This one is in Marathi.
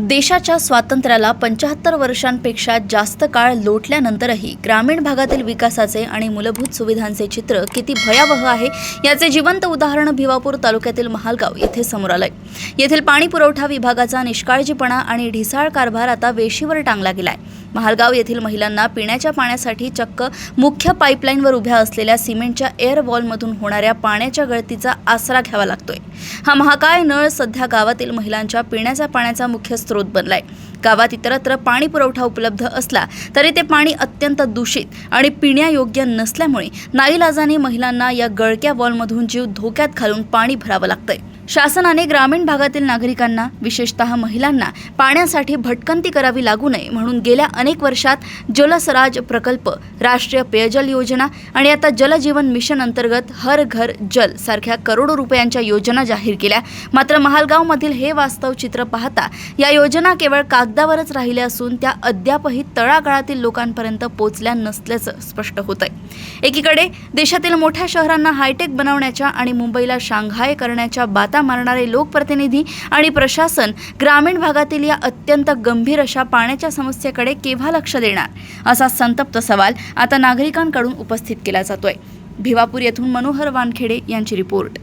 देशाच्या स्वातंत्र्याला 75 वर्षांपेक्षा जास्त काळ लोटल्यानंतरही ग्रामीण भागातील विकासाचे आणि मूलभूत सुविधांचे चित्र किती भयावह आहे याचे जिवंत उदाहरण भिवापूर तालुक्यातील महालगाव येथे समोर आलंय। येथील पाणी पुरवठा विभागाचा निष्काळजीपणा आणि ढिसाळ कारभार आता वेशीवर टांगला गेलाय। महालगाव येथील महिलांना पिण्याच्या पाण्यासाठी चक्क मुख्य पाईपलाईनवर उभ्या असलेल्या सिमेंटच्या एअर वॉलमधून होणाऱ्या पाण्याच्या गळतीचा आसरा घ्यावा लागतोय। हा महाकाय नळ सध्या गावातील महिलांच्या पिण्याच्या पाण्याचा मुख्य स्रोत बनलाय। गावात इतरत्र पाणी पुरवठा उपलब्ध असला तरी ते पाणी अत्यंत दूषित आणि पिण्यायोग्य नसल्यामुळे नाईलाजाने महिलांना या गळक्या वॉलमधून जीव धोक्यात घालून पाणी भरावं लागतंय। शासनाने ग्रामीण भागातील नागरिकांना विशेषतः महिलांना पाण्यासाठी भटकंती करावी लागू नये म्हणून गेल्या अनेक वर्षात जलस्वराज प्रकल्प, राष्ट्रीय पेयजल योजना आणि आता जल जीवन मिशन अंतर्गत हर घर जल सारख्या करोडो रुपयांच्या योजना जाहीर केल्या। मात्र महालगावमधील हे वास्तव चित्र पाहता या योजना केवळ कागदावरच राहिल्या असून त्या अद्यापही तळागाळातील लोकांपर्यंत पोहोचल्या नसल्याचं स्पष्ट होतंय। एकीकडे देशातील मोठ्या शहरांना हायटेक बनवण्याच्या आणि मुंबईला शांघाय करण्याच्या बाता मारणारे लोकप्रतिनिधी आणि प्रशासन ग्रामीण भागातील या अत्यंत गंभीर अशा पाण्याच्या समस्येकडे केव्हा लक्ष देणार असा संतप्त सवाल आता नागरिकांकडून उपस्थित केला जातोय। भिवापूर येथून मनोहर वानखेडे यांची रिपोर्ट।